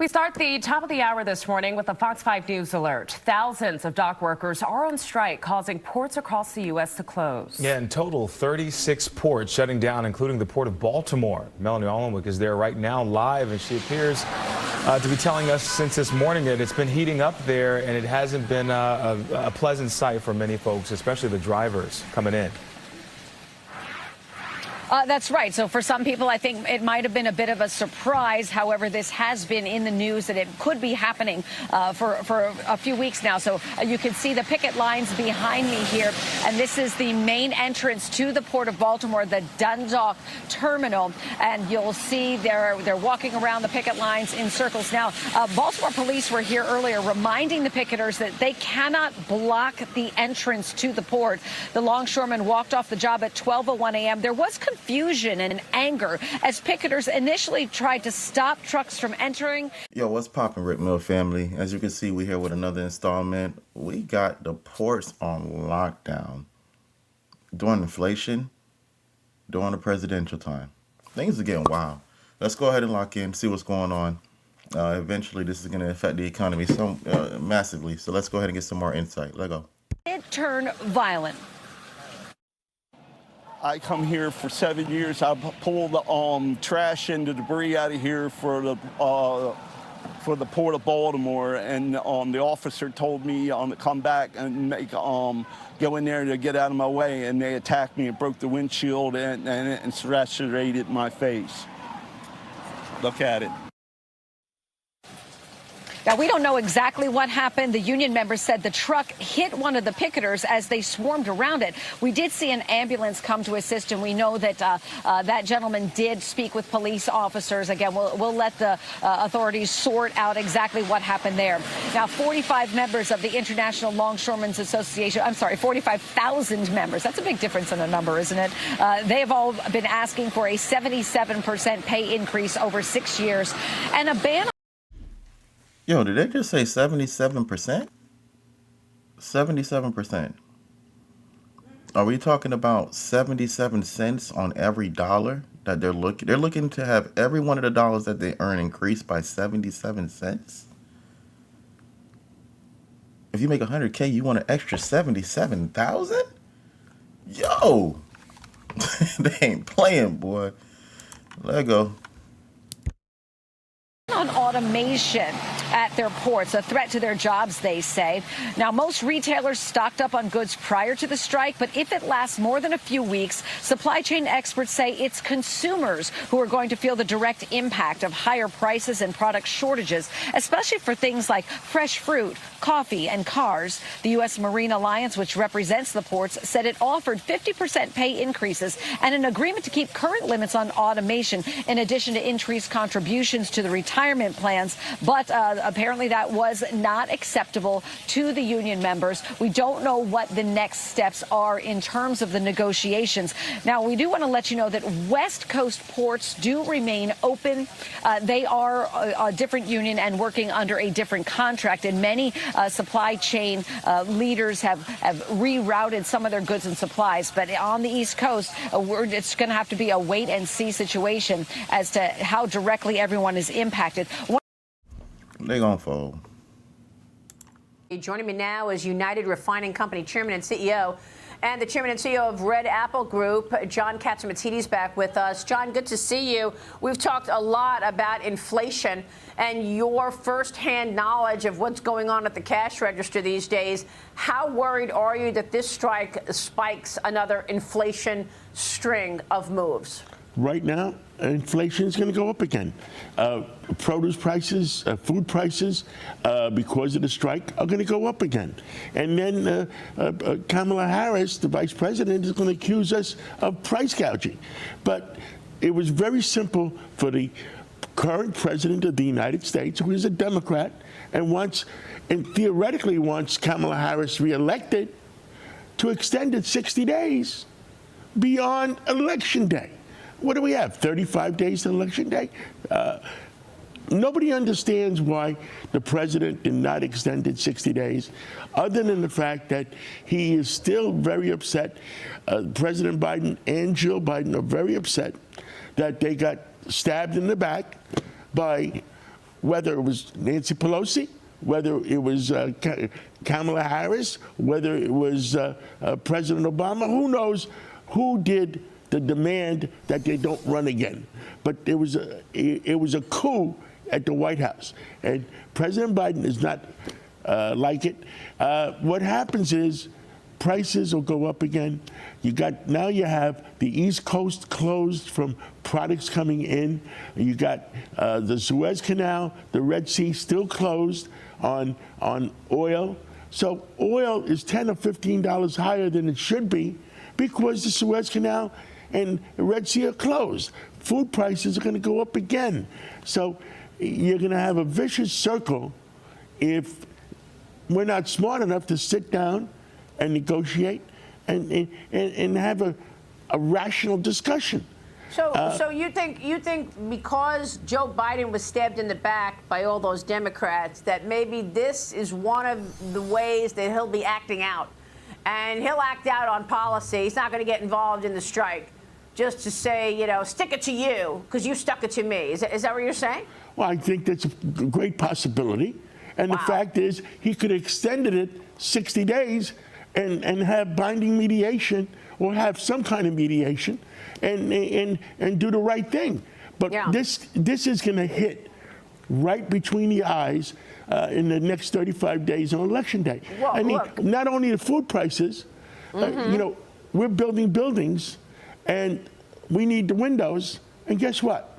We start the top of the hour this morning with a Fox 5 News alert. Thousands of dock workers are on strike, causing ports across the U.S. to close. Yeah, in total, 36 ports shutting down, including the port of Baltimore. Melanie Allenwick is there right now live, and she appears to be telling us since this morning that it's been heating up there, and it hasn't been a pleasant sight for many folks, especially the drivers coming in. That's right. So for some people, I think it might have been a bit of a surprise. However, this has been in the news that it could be happening for a few weeks now. So you can see the picket lines behind me here. And this is the main entrance to the Port of Baltimore, the Dundalk Terminal. And you'll see they're walking around the picket lines in circles. Now, Baltimore police were here earlier reminding the picketers that they cannot block the entrance to the port. The longshoremen walked off the job at 12:01 a.m. There was confusion and anger as picketers initially tried to stop trucks from entering. Yo, what's poppin', Rick Mill family? As you can see, we're here with another installment. We got the ports on lockdown during inflation, during the presidential time. Things are getting wild. Let's go ahead and lock in, see what's going on. Eventually, this is going to affect the economy so massively. So let's go ahead and get some more insight. Let's go. It turned violent. I come here for 7 years. I pull the trash and the debris out of here for the Port of Baltimore, and the officer told me to come back and go in there to get out of my way, and they attacked me and broke the windshield and lacerated my face. Look at it. Now, we don't know exactly what happened. The union members said the truck hit one of the picketers as they swarmed around it. We did see an ambulance come to assist, and we know that that gentleman did speak with police officers. Again, we'll let the authorities sort out exactly what happened there. Now, 45 members of the International Longshoremen's Association, 45,000 members. That's a big difference in a number, isn't it? They have all been asking for a 77% pay increase over 6 years and a ban. Yo, did they just say 77%? 77%. Are we talking about 77 cents on every dollar that they're looking? They're looking to have every one of the dollars that they earn increased by 77 cents? If you make 100K, you want an extra 77,000? Yo! They ain't playing, boy. Let go. On automation at their ports, a threat to their jobs, they say. Now, most retailers stocked up on goods prior to the strike, but if it lasts more than a few weeks, supply chain experts say it's consumers who are going to feel the direct impact of higher prices and product shortages, especially for things like fresh fruit, coffee, and cars. The U.S. Marine Alliance, which represents the ports, said it offered 50% pay increases and an agreement to keep current limits on automation, in addition to increased contributions to the retirement plans. But apparently that was not acceptable to the union members. We don't know what the next steps are in terms of the negotiations. Now, we do want to let you know that West Coast ports do remain open. They are a different union and working under a different contract, and many supply chain leaders have rerouted some of their goods and supplies. But on the East Coast, it's going to have to be a wait-and-see situation as to how directly everyone is impacted. They're going to fold. Joining me now is United Refining Company Chairman and CEO and the Chairman and CEO of Red Apple Group, John Catsimatidis, back with us. John, good to see you. We've talked a lot about inflation and your firsthand knowledge of what's going on at the cash register these days. How worried are you that this strike spikes another inflation string of moves? Right now, inflation is going to go up again. Produce prices, food prices, because of the strike, are going to go up again. And then Kamala Harris, the vice president, is going to accuse us of price gouging. But it was very simple for the current president of the United States, who is a Democrat, and theoretically wants Kamala Harris reelected, to extend it 60 days beyond Election Day. What do we have, 35 days to Election Day? Nobody understands why the president did not extend it 60 days, other than the fact that he is still very upset. President Biden and Jill Biden are very upset that they got stabbed in the back by whether it was Nancy Pelosi, whether it was Kamala Harris, whether it was President Obama, who knows who did the demand that they don't run again. But it was a coup at the White House. And President Biden is not like it. What happens is prices will go up again. Now you have the East Coast closed from products coming in. You got the Suez Canal, the Red Sea still closed on oil. So oil is $10 or $15 higher than it should be because the Suez Canal and the Red Sea are closed. Food prices are going to go up again. So you're going to have a vicious circle if we're not smart enough to sit down and negotiate and have a rational discussion. So you think because Joe Biden was stabbed in the back by all those Democrats that maybe this is one of the ways that he'll be acting out, and he'll act out on policy. He's not going to get involved in the strike just to say, you know, stick it to you because you stuck it to me. Is that what you're saying? Well, I think that's a great possibility. And Wow. the fact is, he could have extended it 60 days and have binding mediation or have some kind of mediation and do the right thing. But Yeah. this is going to hit right between the eyes in the next 35 days on Election Day. Well, I mean, look. not only the food prices, you know, we're building buildings and we need the windows. And guess what?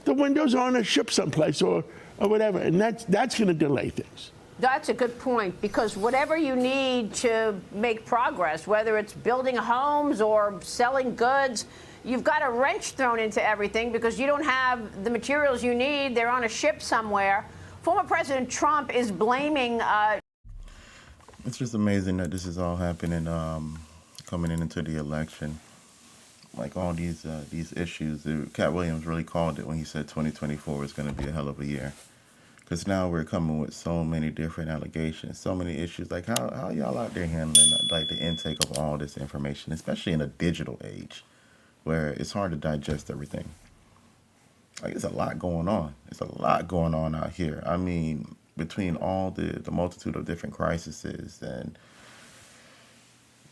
The windows are on a ship someplace or whatever. And that's going to delay things. That's a good point, because whatever you need to make progress, whether it's building homes or selling goods, you've got a wrench thrown into everything because you don't have the materials you need. They're on a ship somewhere. Former President Trump is blaming. It's just amazing that this is all happening coming into the election. Like all these issues, Cat Williams really called it when he said 2024 is going to be a hell of a year. Because now we're coming with so many different allegations, so many issues. Like how y'all out there handling like the intake of all this information, especially in a digital age where it's hard to digest everything. Like it's a lot going on. It's a lot going on out here. I mean, between all the multitude of different crises, and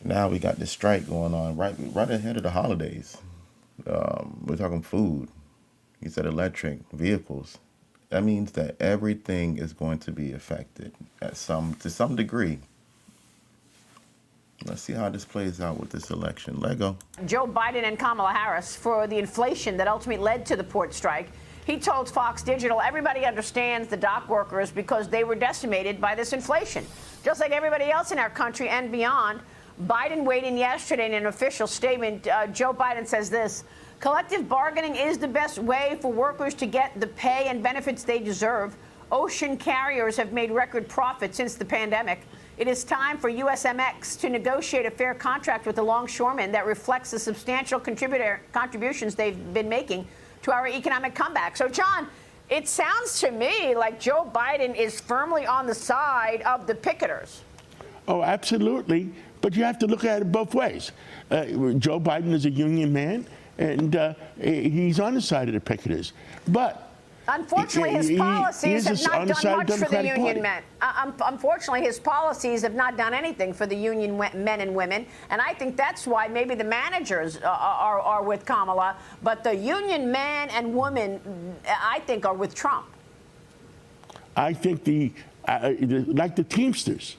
now we got this strike going on right ahead of the holidays. We're talking food. He said electric vehicles. That means that everything is going to be affected to some degree. Let's see how this plays out with this election. Lego. Joe Biden and Kamala Harris for the inflation that ultimately led to the port strike. He told Fox Digital everybody understands the dock workers because they were decimated by this inflation, just like everybody else in our country and beyond. Biden weighed in yesterday in an official statement. Joe Biden says this: collective bargaining is the best way for workers to get the pay and benefits they deserve. Ocean carriers have made record profits since the pandemic. It is time for USMX to negotiate a fair contract with the longshoremen that reflects the substantial contributions they've been making to our economic comeback. So, John, it sounds to me like Joe Biden is firmly on the side of the picketers. Oh, absolutely. But you have to look at it both ways. Joe Biden is a union man, and he's on the side of the picketers. But unfortunately, his policies have not done much for the union Party. men. Unfortunately, his policies have not done anything for the union men and women. And I think that's why maybe the managers are with Kamala. But the union men and women, I think, are with Trump. I think like the Teamsters.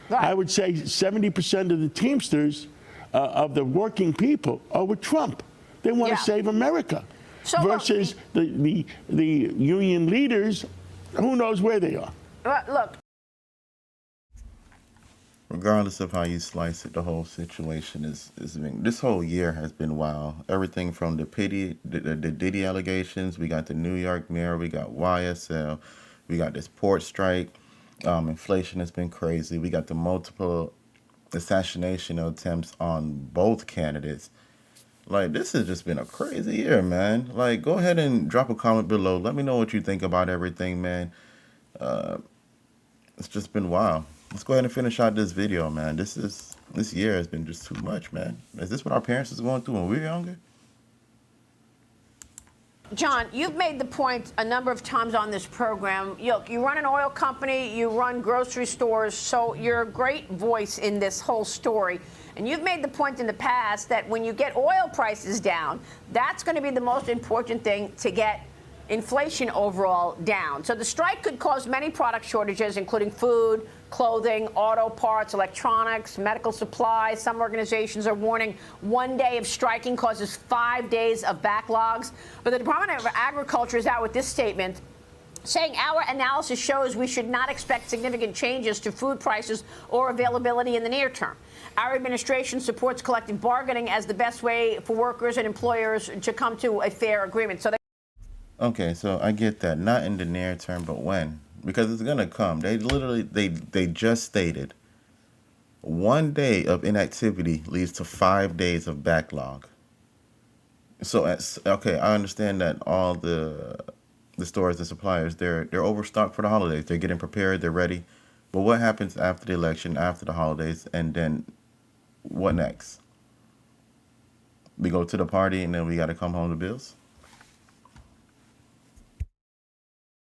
Right. I would say 70% of the Teamsters, of the working people, are with Trump. They want Yeah. to save America. So, versus the union leaders, who knows where they are. Look. Regardless of how you slice it, the whole situation this whole year has been wild. Everything from the Diddy allegations, we got the New York mayor, we got YSL, we got this port strike. Inflation has been crazy. We got the multiple assassination attempts on both candidates. Like, this has just been a crazy year, man. Like, go ahead and drop a comment below. Let me know what you think about everything, man. It's just been wild. Let's go ahead and finish out this video, man. This year has been just too much, man. Is this what our parents was going through when we were younger? John, you've made the point a number of times on this program. Look, you run an oil company, you run grocery stores, so you're a great voice in this whole story. And you've made the point in the past that when you get oil prices down, that's going to be the most important thing to get inflation overall down. So the strike could cause many product shortages, including food, clothing, auto parts, electronics, medical supplies. Some organizations are warning 1 day of striking causes 5 days of backlogs. But the Department of Agriculture is out with this statement saying our analysis shows we should not expect significant changes to food prices or availability in the near term. Our administration supports collective bargaining as the best way for workers and employers to come to a fair agreement. Okay, so I get that. Not in the near term, but when? Because it's gonna come. They literally they just stated 1 day of inactivity leads to 5 days of backlog. So okay, I understand that all the stores, the suppliers, they're overstocked for the holidays. They're getting prepared, they're ready. But what happens after the election, after the holidays, and then what next? We go to the party and then we gotta come home to bills?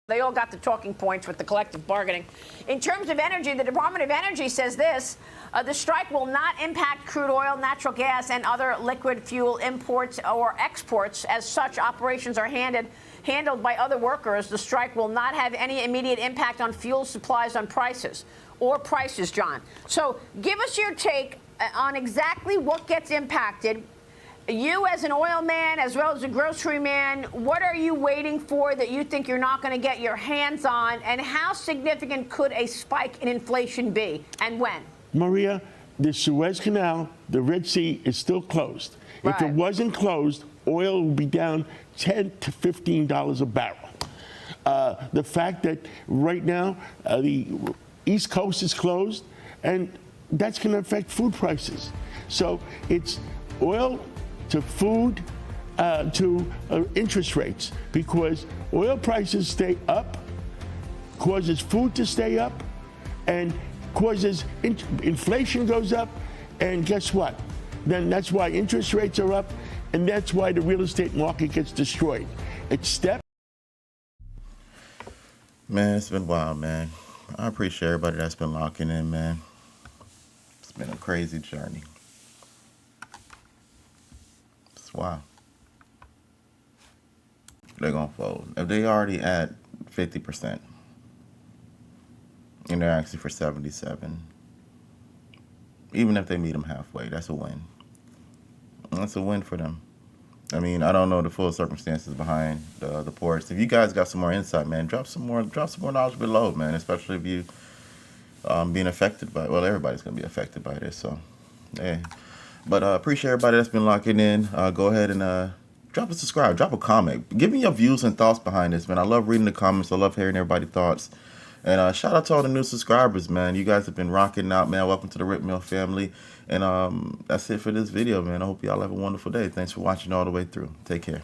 They all got the talking points with the collective bargaining. In terms of energy, the Department of Energy says this: the strike will not impact crude oil, natural gas, and other liquid fuel imports or exports. As such, operations are handled by other workers. The strike will not have any immediate impact on fuel supplies John. So give us your take on exactly what gets impacted. You as an oil man, as well as a grocery man, what are you waiting for that you think you're not going to get your hands on? And how significant could a spike in inflation be, and when? Maria, the Suez Canal, the Red Sea is still closed. Right. If it wasn't closed, oil would be down $10 to $15 a barrel. The fact that right now the East Coast is closed, and that's going to affect food prices. So it's oil to food to interest rates, because oil prices stay up, causes food to stay up, and causes inflation goes up, and guess what? Then that's why interest rates are up, and that's why the real estate market gets destroyed. It's Man, it's been wild, man. I appreciate everybody that's been locking in, man. It's been a crazy journey. Wow. They're going to fold. If they already at 50% and they're asking for 77, even if they meet them halfway, that's a win. That's a win for them. I mean, I don't know the full circumstances behind the ports. If you guys got some more insight, man, drop some more knowledge below, man, especially if you being affected by, well, everybody's going to be affected by this, so, yeah. But appreciate everybody that's been locking in. Go ahead and drop a subscribe, drop a comment. Give me your views and thoughts behind this, man. I love reading the comments. I love hearing everybody's thoughts. And shout out to all the new subscribers, man. You guys have been rocking out, man. Welcome to the Rip Mill family. And that's it for this video, man. I hope y'all have a wonderful day. Thanks for watching all the way through. Take care.